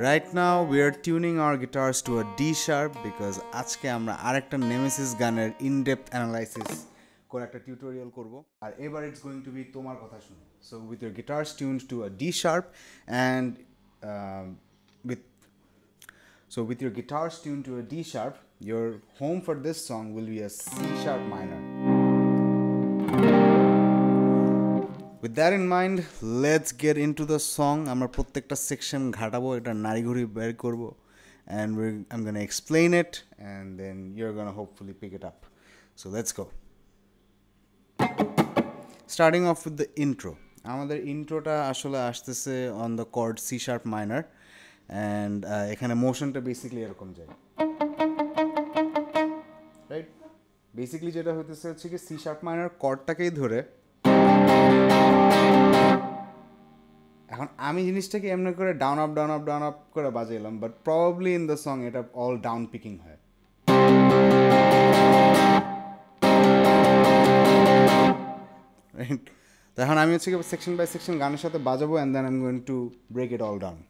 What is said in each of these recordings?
Right now we are tuning our guitars to a D sharp because আজকে আমরা আরেকটা Nemesis গানের in-depth analysis করে একটা টিউটোরিয়াল করব আর এবার it's going to be তোমার কথা শুনো. So with your guitars tuned to a D sharp and with your guitars tuned to a D sharp, your home for this song will be a C sharp minor. With that in mind, let's get into the song. আমরা প্রত্যেকটা section ঘাটাবো, এটা নাড়িঘুড়ি বের করব, and I'm gonna explain it, and then you're gonna hopefully pick it up. So let's go. Starting off with the intro. আমাদের ইন্ট্রোটা আসলে আসতেছে on the chord C sharp minor, and এখানে মোশনটা basically এরকম যায়, রাইট? বেসিক্যালি যেটা হইতেছে হচ্ছে কি C sharp minor কর্ডটাকেই ধরে এখন আমি জিনিসটাকে এমনি করে ডাউন আপ করে বাজাইলাম, but probably in the song এটা অল ডাউন পিকিং হয়। এখন আমি হচ্ছে সেকশন বাই সেকশন গানের সাথে বাজাবো, and then I am going to break it all down.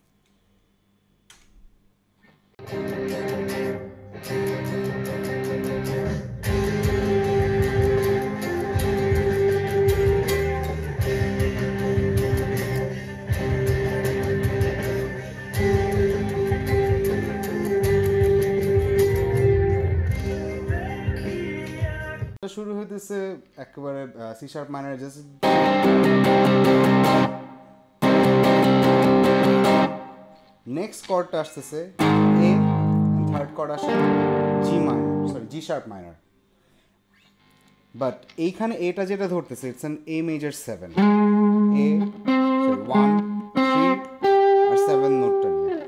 শুরু হইতেছে একেবারে C sharp minor, just next কর্ডটা আসতেছে এ, থার্ড কর্ড আসে G minor, sorry G sharp minor, but এইখানে এটা যেটা ধরতেছে it's an A major 7, A 1 3 আর 7 নোটটা নিয়ে,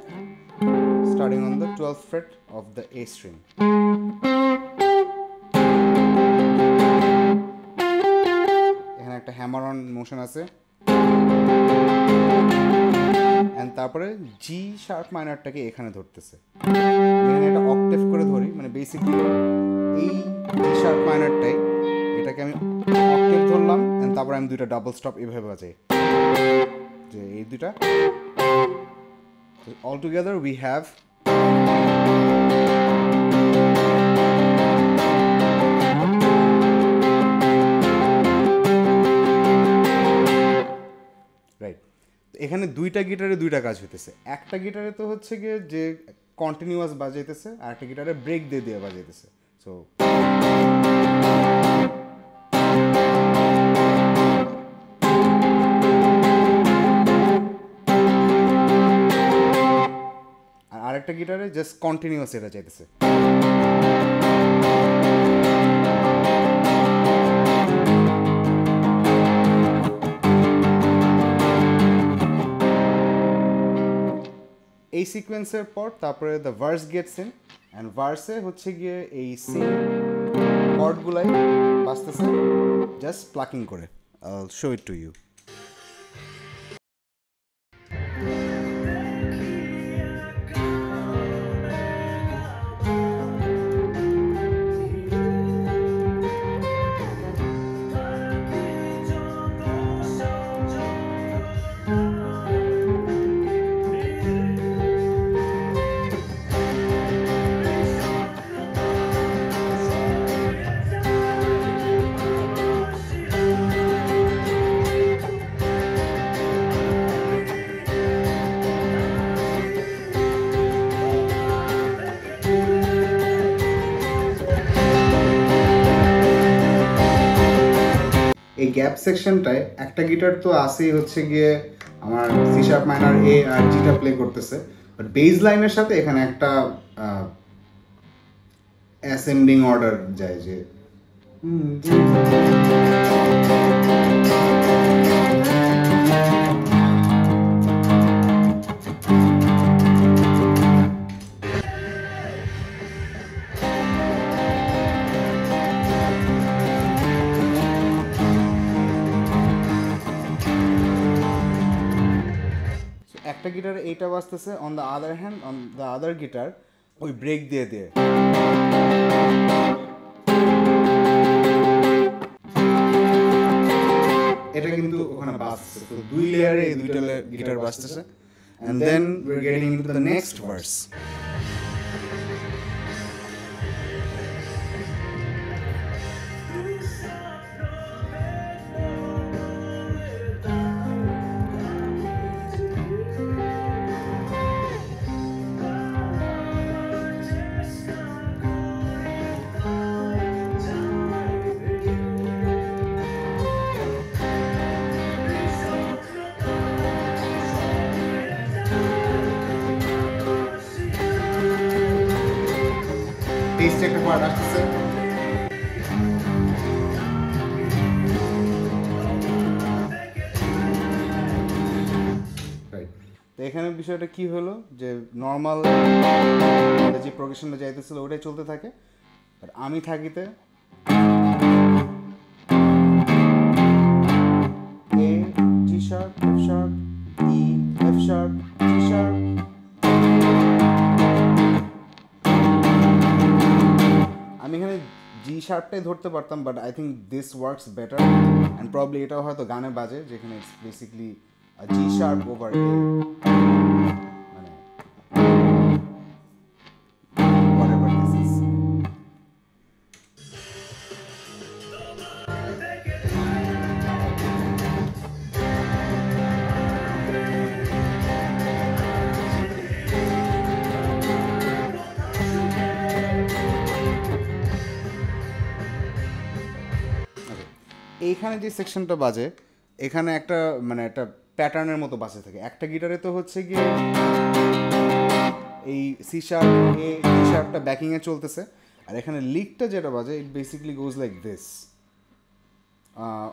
starting on the 12th fret of the A string. একটা হ্যামার অন মোশন আছে, এন্ড তারপরে জি শার্প মাইনারটাকে এখানে ধরতেছে, এখানে একটা অক্টেভ করে ধরি, মানে বেসিক্যালি এই জি শার্প মাইনারটাই এটাকে আমি অক্টেভ ধরলাম, এন্ড তারপরে আমি দুইটা ডাবল স্টপ এভাবে বাজাই, যে এই দুইটা অল টুগেদার উই হ্যাভ এখানে দুইটা গিটারে দুইটা কাজ হইতেছে। একটা গিটারে তো হচ্ছে গিয়ে যে কন্টিনিউয়াস বাজাইতেছে, আর একটা গিটারে ব্রেক দিয়ে দিয়ে বাজাইতেছে। সো আর আরেকটা গিটারে জাস্ট কন্টিনিউয়াস এটা চাইতেছে। এই সিকোয়েন্সের পর তারপরে the verse gets in, and ভার্সে হচ্ছে গিয়ে এই সেম কর্ডগুলাই বাজতেছে, জাস্ট প্লাকিং করে। I'll show it to you. এই গ্যাপ সেকশনটায় একটা গিটার তো আসেই হচ্ছে গিয়ে আমার সি শার্প মাইনার এ আর জিটা প্লে করতেছে, বাট বেস লাইনের সাথে এখানে একটা অ্যাসেন্ডিং অর্ডার যায়, যে একটা গিটারে এইটা বাজতেছে, on the other hand on the other guitar ওই ব্রেক দিয়ে দিয়ে এটা কিন্তু ওখানে বাজতেছে। তো দুই লেয়ারে এই দুইটা guitar বাজতেছে, and then we're getting into the next verse. Please check the part আসতেছে। তো এখানে বিষয়টা কি হলো যে নর্মাল যে প্রোগ্রেশনটা যাইতেছিল ওটাই চলতে থাকে, আর আমি থাকিতে A G sharp F sharp E F sharp G sharp, আমি এখানে জি শার্পটাই ধরতে পারতাম, but I think this works better and probably এটাও হয়তো গানে বাজে, যেখানে it's basically G sharp over A, মানে whatever this is. এইখানে যে সেকশনটা বাজে এখানে একটা মানে একটা প্যাটার্নের মতো বাজে থাকে, একটা গিটারে তো হচ্ছে গিয়ে এই সি শার্প এ ডি শার্পটা ব্যাকিংয়ে চলতেছে, আর এখানে লিকটা যেটা বাজে it basically goes like this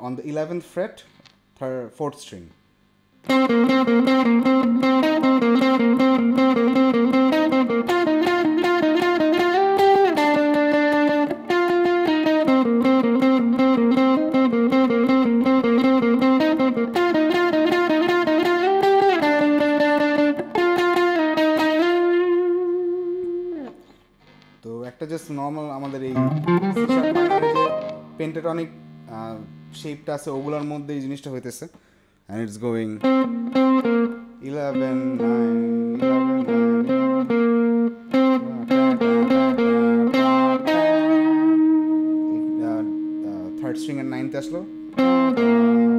on the 11th fret 4th string. তো একটা জাস্ট নর্মাল আমাদের এই পেন্টাটনিক শেপটা আছে ওগুলোর মধ্যে এই জিনিসটা হইতেছে, and it's going 11 9 third string এর 9th আসলো,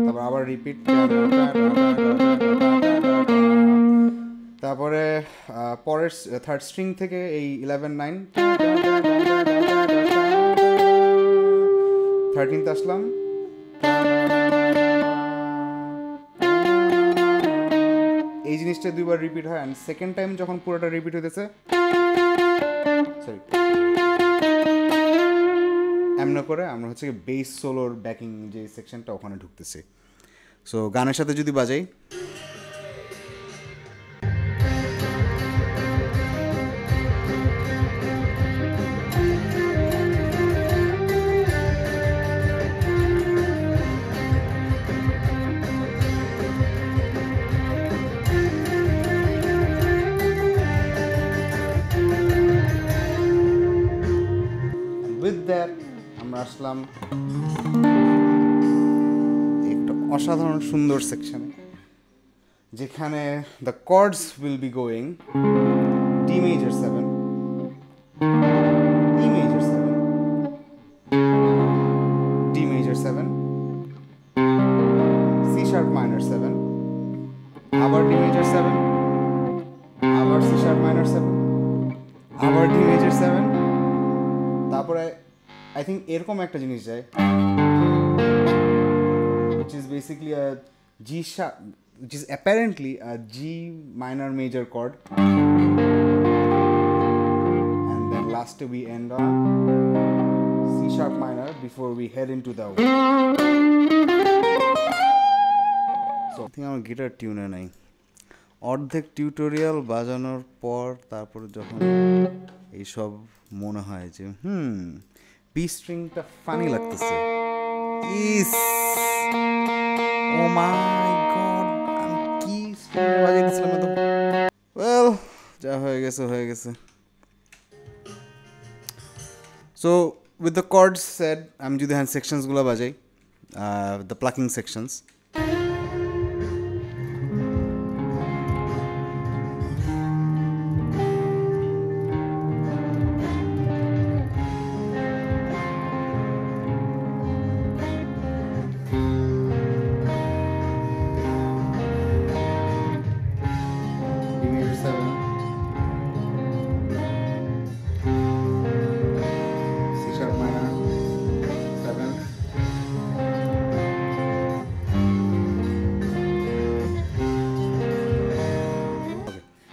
তারপর আবার রিপিট, তারপরে পরের থার্ড স্ট্রিং থেকে এই 11 9 13th আসলাম, এই জিনিসটা দুইবার রিপিট হয়, অ্যান্ড সেকেন্ড টাইম যখন পুরোটা রিপিট হইতেছে সরি এমন করে আমরা হচ্ছে বেস সোলোর ব্যাকিং যে সেকশনটা ওখানে ঢুকতেছি। সো গানের সাথে যদি বাজাই with that আমরা আসলাম একটা অসাধারণ সুন্দর সেকশনে, যেখানে the chords will be going D major 7, E major 7, D major 7, C sharp minor 7, আবার ডি মেজর 7, আবার সি শার্প মাইনর 7, আবার ডি মেজর 7, তারপরে আই থিঙ্ক এরকম একটা জিনিস যায় which is basically a G sharp, which is apparently a G minor major chord, and then last we end on C sharp minor before we head into the so I think আমার guitar টিউনে নাই, অর্ধেক tutorial বাজানোর পর তারপরে যখন এইসব মনে হয় যে বি স্ট্রিংটা ফানি লাগতেছে, ইস ও মাই গড আমি কি স্ট্রিং বাজাইতেছিলাম এত, ওয়েল যা হয়ে গেছে হয়ে গেছে। So with the chords said আমি যদি হ্যান্ড সেকশনসগুলো বাজাই, দ্য প্লাকিং সেকশনস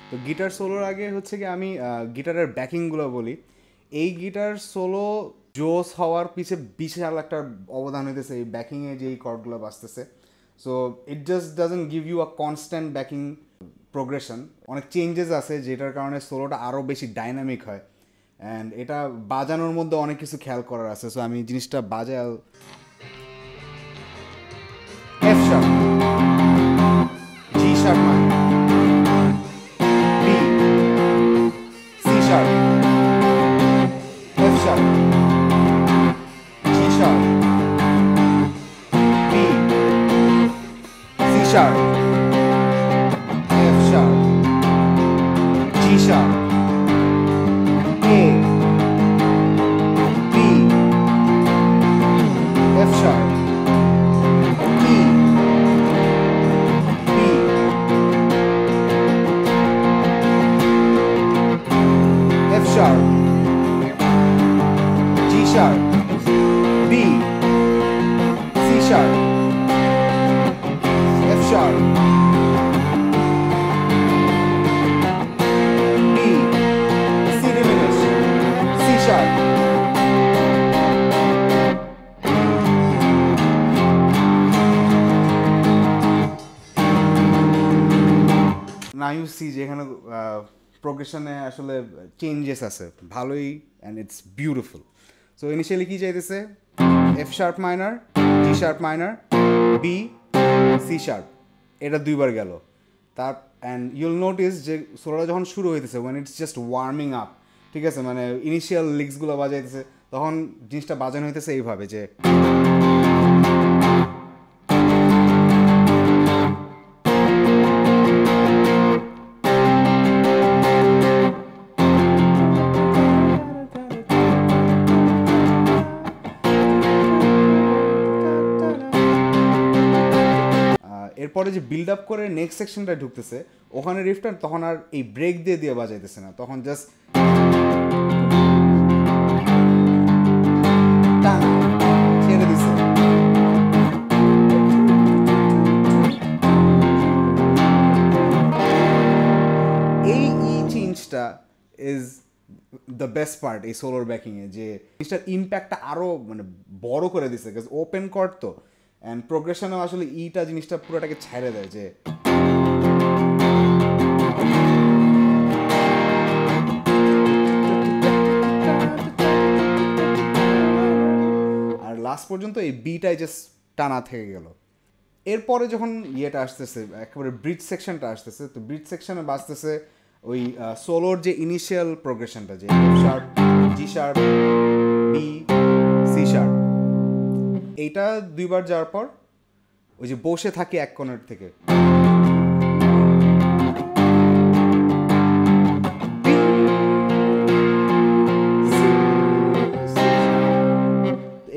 তো গিটার সোলোর আগে হচ্ছে কি আমি গিটারের ব্যাকিংগুলো বলি। এই গিটার সোলো জোস হওয়ার পিছে বিশাল একটা অবদান হইতেছে এই ব্যাকিংয়ে যে এই কর্ডগুলো বাজতেছে। So it just doesn't give you a constant backing progression, অনেক চেঞ্জেস আছে যেটার কারণে সোলোটা আরও বেশি ডাইনামিক হয়। অ্যান্ড এটা বাজানোর মধ্যে অনেক কিছু খেয়াল করার আছে। সো আমি জিনিসটা বাজাই। F sharp, G sharp minor, B, C sharp, F sharp, G sharp, B, C sharp, F sharp, G sharp, A, B, F sharp, E, B, F sharp, G sharp, B, C sharp, F sharp, B, C diminished, C sharp. Now you see যেখানে প্রোগ্রেশনে আসলে changes আছে ভালোই, and it's beautiful. So initially কি চাইতেছে? F sharp minor, G sharp minor, B, C sharp, এটা দুইবার গেল। তার অ্যান্ড ইউল নোটিস যে সোলোটা যখন শুরু হইতেছে when it's just warming up, ঠিক আছে, মানে ইনিশিয়াল লিক্সগুলো বাজাইতেছে, তখন জিনিসটা বাজানো হইতেছে এইভাবে যে এরপরে যে বিল্ড আপ করে নেক্সট সেকশনটা ঢুকতেছে ওখানে রিফটা তখন আর এই ব্রেক দিয়ে দিয়ে বাজাইতেছে না, তখন জাস্ট ছেড়ে দিচ্ছে। এই চেঞ্জটা ইজ দ্য বেস্ট পার্ট এই সোলোর ব্যাকিংয়ে, যে জিনিসটার ইম্প্যাক্টটা আরও মানে বড় করে দিচ্ছে, বিকজ ওপেন কর্ড তো, অ্যান্ড প্রোগ্রেশনেও আসলে ইটা জিনিসটা পুরোটাকে ছেড়ে দেয় যে আর লাস্ট পর্যন্ত এই বিটাই জাস্ট টানা থেকে গেল। এরপরে যখন ইয়েটা আসতেছে একেবারে ব্রিজ সেকশনটা আসতেছে, তো ব্রিজ সেকশনে বাজতেছে ওই সোলোর যে ইনিশিয়াল প্রোগ্রেশনটা, যে F sharp, G sharp, B, C sharp, এইটা দুইবার যাওয়ার পর ওই যে বসে থাকে এক কোণের থেকে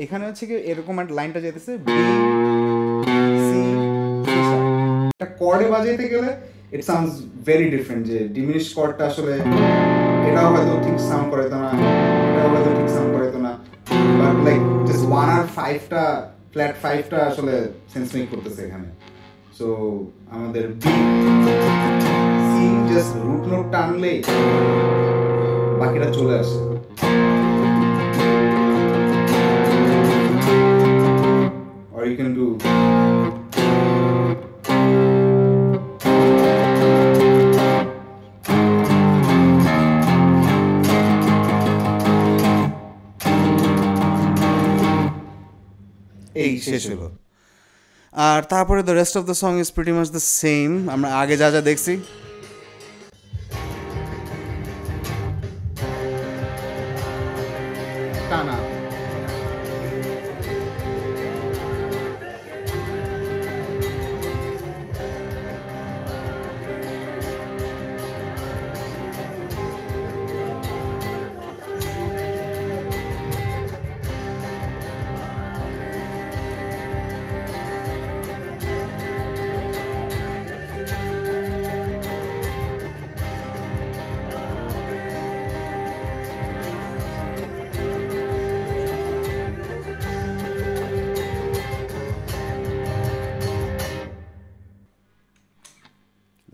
এখানে হচ্ছে কি এরকম একটা লাইনটা যেতেছে বি, সি, একটা কর্ডে বাজাইতে গেলে ইট সাউন্ডস ভেরি ডিফারেন্ট, যে ডিমিনিশ কর্ডটা আসলে এটাও হয়তো ঠিক সাউন্ড করাইতো না, এটাও হয়তো ঠিক সাউন্ড করাইতো না, বাট লাইক জাস্ট 1 আর 5টা ফ্ল্যাট 5টা আসলে সেন্স মেক করতেছে এখানে। সো আমাদের B, C just root note টানলেই বাকিটা চলে আসে। Or you can do এই শেষ হলো। আর তারপরে the rest of the song is pretty much the same, আমরা আগে যা যা দেখছি। টানা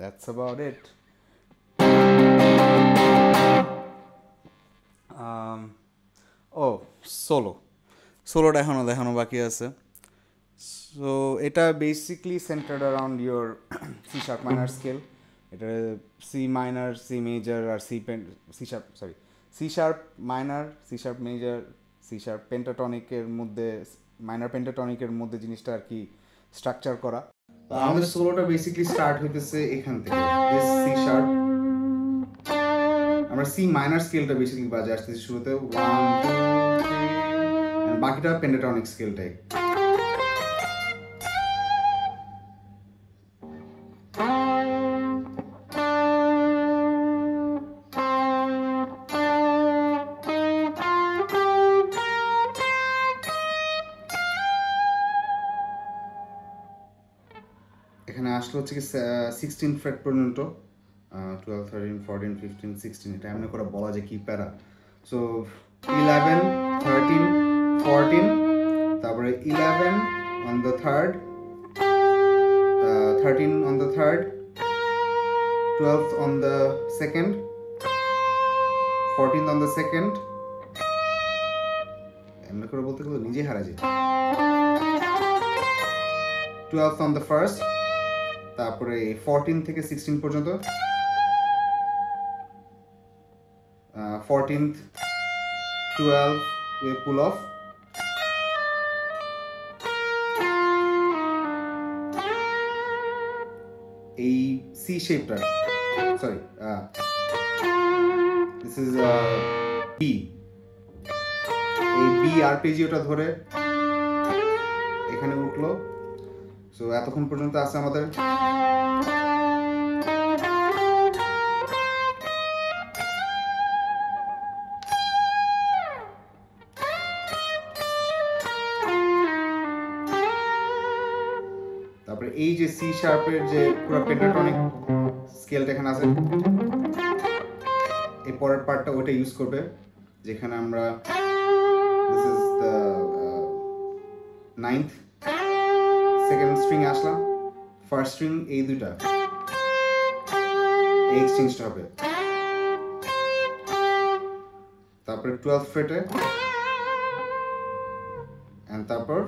That's about it. সোলোটা এখনও দেখানো বাকি আছে। সো এটা basically centered around your C sharp minor scale. এটা সি মাইনার, সি মেজর আর C sharp minor, C sharp major, C sharp পেন্টাটনিকের মধ্যে, মাইনার পেন্টাটনিকের মধ্যে জিনিসটা আর কি স্ট্রাকচার করা। আমাদের সোলোটা বেসিকলি স্টার্ট হইতেছে এখান থেকে, সি শার্প। আমরা সি মাইনার স্কেলটা বেসিক্যালি বাজে আসতেছি শুরুতে, 1 2 3, বাকিটা পেন্টাটনিক স্কেলটাই। এখানে আসলে হচ্ছে কি 16 ফ্রেট পর্যন্ত, 12 13 14 15 16, এটা এমনি করে বলা যায় কি প্যারা। সো 11 13 14, তারপরে 11 on the third, 13 on the third, 12 on the second, 14 on the second, এমনি করে বলতে গেলে নিজে হারা যায়, 12 অন দ্য ফার্স্ট, তারপরে 14 থেকে 16 পর্যন্ত, 14th 12 ওয়ে পুল অফ, এই সি শেপটা, সরি দিস ইজ বি, এই বি আরপেজিওটা ধরে এখানে উঠলো। সো এতক্ষণ পর্যন্ত আছে আমাদের তারপরে এই যে সি শার্পের যে পুরো পেন্টাটনিক স্কেলটা এখানে আছে, এই পরের পার্টটা ওটা ইউজ করবে, যেখানে আমরা this is the 9th, second string Aslam, first string, এই দুইটা এই এক্সচেঞ্জটা হবে, তারপরে 12th ফ্রেটে, এন্ড তারপর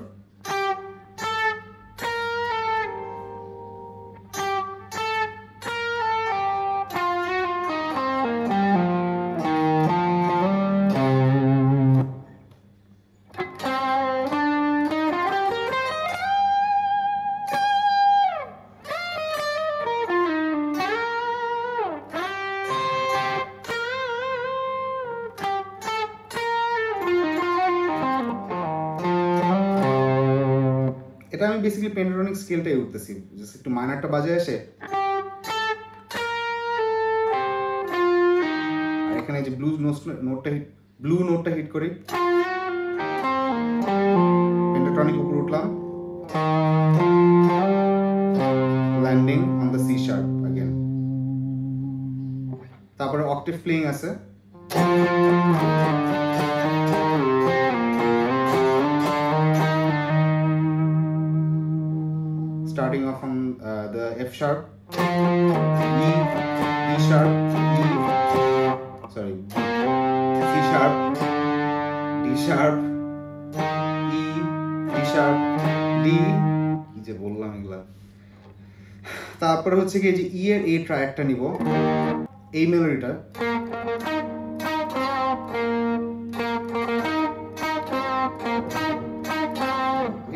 এটা আমি বেসিক্যালি পেন্টাটনিক স্কেলটাই উঠতেছি, জাস্ট একটু মাইনারটা বাজে আসে, আর এখানে যে ব্লু নোটটা হিট করি, পেন্টাটনিক উপরে উঠলাম, landing on the sea sharp again, তারপরে অক্টেভ প্লেইং আছে, starting off on the F sharp, E, D sharp, E, sorry, C sharp, D sharp, E, D sharp, D, কি যে বললাম এগুলা। তারপরে হচ্ছে কি যে E এর এই ট্র্যাকটা নিব, এই মেলোডিটা,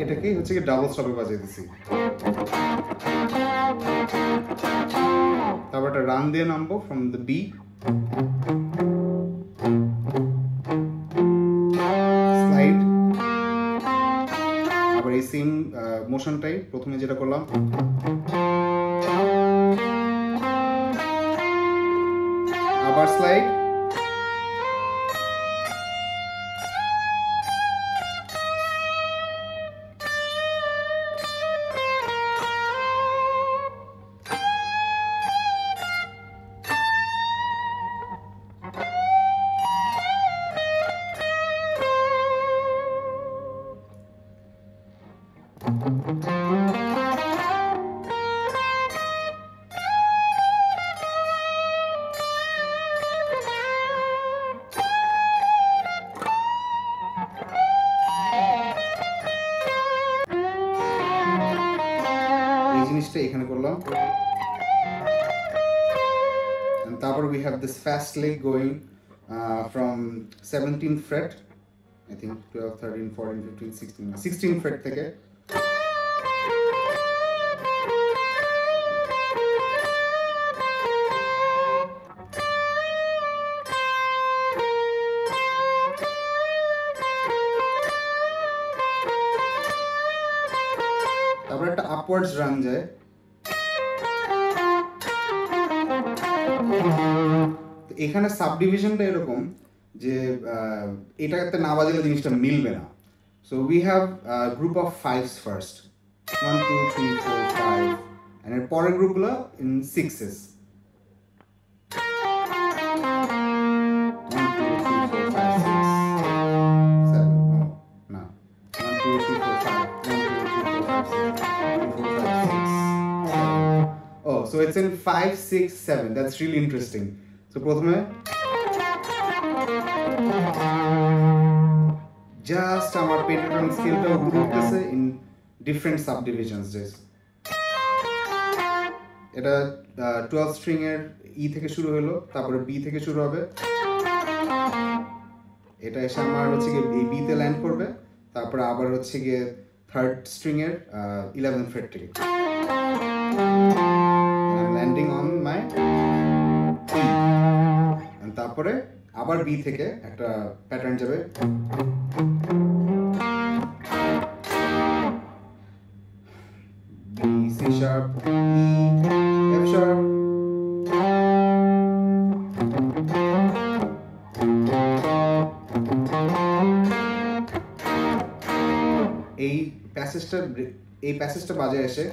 এটাকে হচ্ছে কি ডাবল স্টপে বাজিয়ে দিছি, তারপর একটা রান দিয়ে নামবো ফ্রম দ্য বি, স্লাইড, আবার এই সেম মোশনটাই প্রথমে যেটা করলাম, আবার স্লাইড, করলাম, and তারপর we have this fast leg going from 17th fret, I think 12, 13, 14, 15, 16, 16th fret থেকে তারপর একটা আপওয়ার্ডস রান যায়, এখানে সাবডিভিশনটা এরকম যে এটাতে না বাজালে জিনিসটা মিলবে না। So we have group of fives first, 1 2 3 4 5, and এর পরের গ্রুপগুলো ইন সিক্সেস, 1 2 3 4 5 6 7, না 1 2 3 4 5, 1 2 3 4 5 6 2 4 5 6 7. Oh, so it's in 5 6 7. That's really interesting. So প্রথমে জাস্ট আমার পেন্টাটন স্কেলটা উপরে উঠতেছে ইন ডিফারেন্ট সাবডিভিশনস। এটা 12 স্ট্রিং এর ই থেকে শুরু হলো, তারপরে বি থেকে শুরু হবে, এটা এসে আমার হচ্ছে গিয়ে এই বি তে ল্যান্ড করবে, তারপরে আবার হচ্ছে গিয়ে থার্ড স্ট্রিং এর 11th ফ্রেট থেকে ল্যান্ডিং অন মাই ই, তারপরে আবার বি থেকে একটা প্যাটার্ন যাবে, B C sharp F sharp, এই প্যাসেজটা বাজে এসে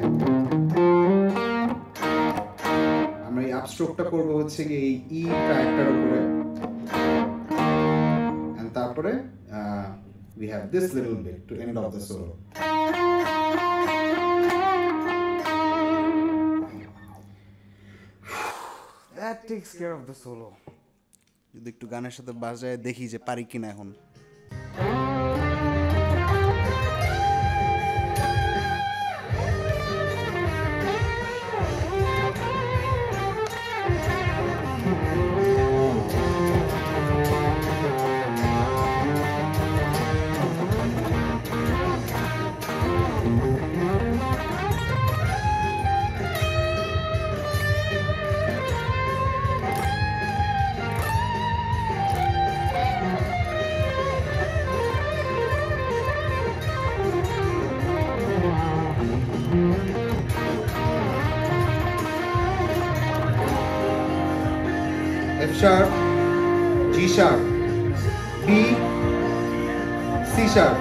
আমরা এই আপস্ট্রোকটা করব হচ্ছে কি এই ই ট্র্যাকটার উপরে, and তারপরে we have this little bit to end off the solo. That takes care of the solo. যদি একটু গানের সাথে বাজায় দেখি যে পারি কিনা এখন। F sharp, G sharp, B, C sharp.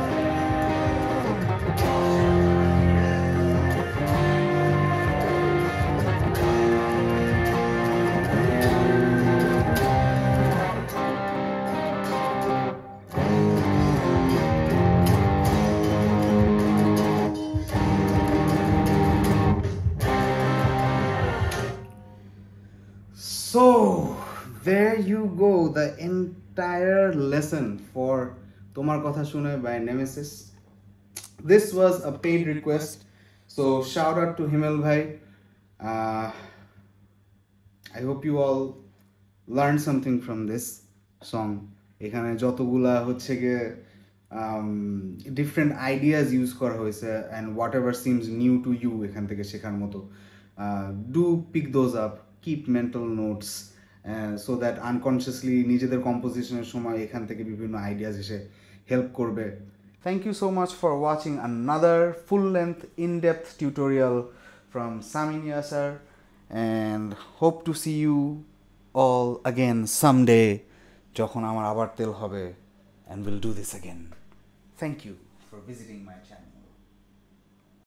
So there you go, the entire lesson for Tomar Kotha Shune by Nemesis. This was a paid request, so shout out to Himel Bhai. I hope you all learned something from this song. এখানে যতগুলা হচ্ছে গিয়ে different ideas use করা হয়েছে, and whatever seems new to you এখান থেকে শেখার মতো, do pick those up, keep mental notes, so that unconsciously নিজেদের কম্পোজিশনের সময় এখান থেকে বিভিন্ন আইডিয়াস এসে হেল্প করবে। Thank you so much for watching another full-length in-depth tutorial from Samin Yasser, and hope to see you all again someday যখন আমার আবার তেল হবে, and we'll do this again. Thank you for visiting my channel.